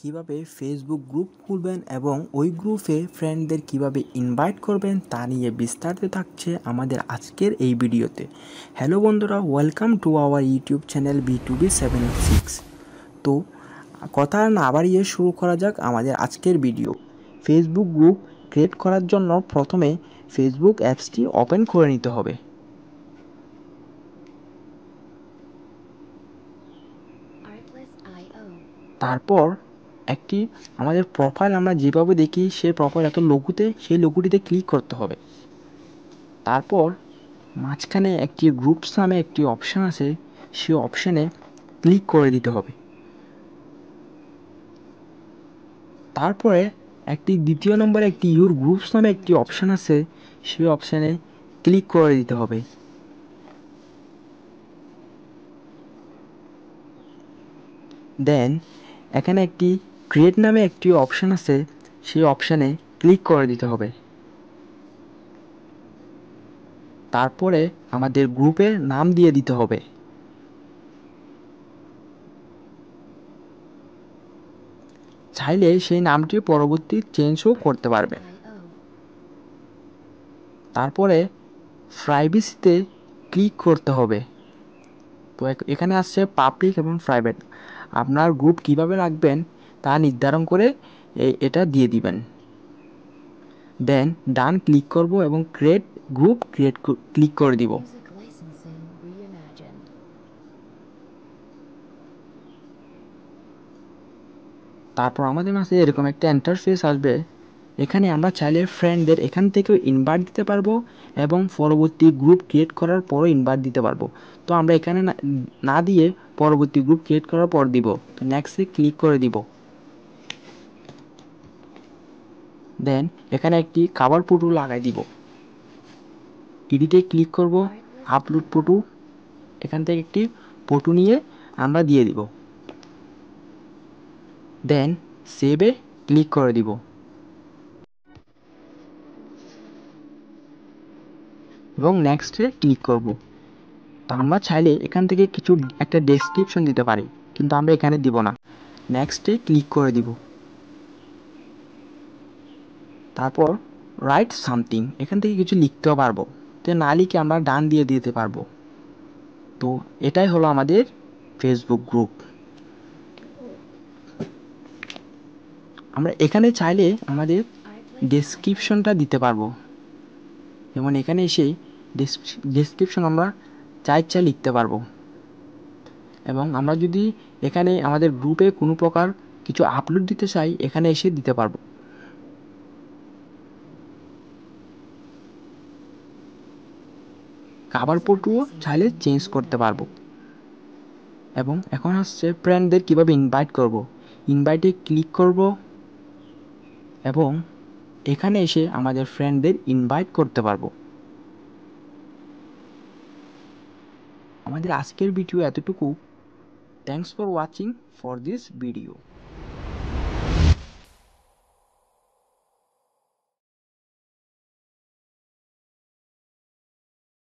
কিভাবে Facebook group খুলবেন এবং ওই গ্রুপে ফ্রেন্ডদের কিভাবে ইনভাইট করবেন তা নিয়ে বিস্তারিত থাকছে আমাদের আজকের এই ভিডিওতে। হ্যালো বন্ধুরা, welcome to our YouTube channel B2B76। তো কথা না বাড়িয়ে শুরু করা যাক আমাদের আজকের ভিডিও। ফেসবুক গ্রুপ ক্রিয়েট করার জন্য প্রথমে ফেসবুক অ্যাপসটি ওপেন করে নিতে হবে। তারপর একটি আমাদের প্রোফাইল আমরা যেভাবে দেখি সেই প্রোফাইল সেই লোগোটিতে ক্লিক করতে হবে। তারপর মাঝখানে একটি গ্রুপস নামে একটি অপশান আছে, সেই অপশানে ক্লিক করে দিতে হবে। তারপরে দ্বিতীয় নম্বরে একটি ইউর গ্রুপস নামে একটি অপশান আছে, সেই অপশানে ক্লিক করে দিতে হবে। দেন এখানে একটি ক্রিয়েট নামে একটি অপশান আছে, সেই অপশানে ক্লিক করে দিতে হবে। তারপরে আমাদের গ্রুপের নাম দিয়ে দিতে হবে। চাইলে সেই নামটি পরবর্তী চেঞ্জও করতে পারবে। তারপরে প্রাইভেসিতে ক্লিক করতে হবে। তো এখানে আসছে পাবলিক এবং প্রাইভেট। আপনার গ্রুপ কিভাবে রাখবেন তা নির্ধারণ করে এটা দিয়ে দিবেন। দেন ডান ক্লিক করব এবং ক্রিয়েট গ্রুপ ক্লিক করে দিব। তারপর আমাদের মাঝে এরকম একটা ইন্টারফেস আসবে। এখানে আমরা চাইলে ফ্রেন্ডদের এখান থেকেও ইনভাইট দিতে পারবো এবং পরবর্তী গ্রুপ ক্রিয়েট করার পরও ইনভাইট দিতে পারবো। তো আমরা এখানে না দিয়ে পরবর্তী গ্রুপ ক্রিয়েট করার পর দিব। তো নেক্সটে ক্লিক করে দিব। দেন এখানে একটি কভার ফটো লাগাই দিব। এডিটে ক্লিক করব, আপলোড ফটো, এখান থেকে একটি ফটো নিয়ে আমরা দিয়ে দিব। দেন সেভে ক্লিক করে দিব এবং নেক্সটে ক্লিক করব। তো আমরা চাইলে এখান থেকে কিছু একটা ডেসক্রিপশন দিতে পারি, কিন্তু আমরা এখানে দিব না। নেক্সটে ক্লিক করে দিব। তারপর রাইট সামথিং, এখান থেকে কিছু লিখতেও পারবো। তো না লিখে আমরা ডান দিয়ে দিতে পারবো। তো এটাই হলো আমাদের ফেসবুক গ্রুপ। আমরা এখানে চাইলে আমাদের ডেসক্রিপশনটা দিতে পারবো। যেমন এখানে এসে ডেসক্রিপশন আমরা চাই লিখতে পারবো। এবং আমরা যদি এখানে আমাদের গ্রুপে কোনো প্রকার কিছু আপলোড দিতে চাই, এখানে এসে দিতে পারবো। কভার ফটোও চাইলে চেঞ্জ করতে পারবো। এবং এখন আসছে ফ্রেন্ডদের কীভাবে ইনভাইট করব। ইনভাইটে ক্লিক করব এবং এখানে এসে আমাদের ফ্রেন্ডদের ইনভাইট করতে পারবো। আমাদের আজকের ভিডিও এতটুকু। Thanks for watching for this video.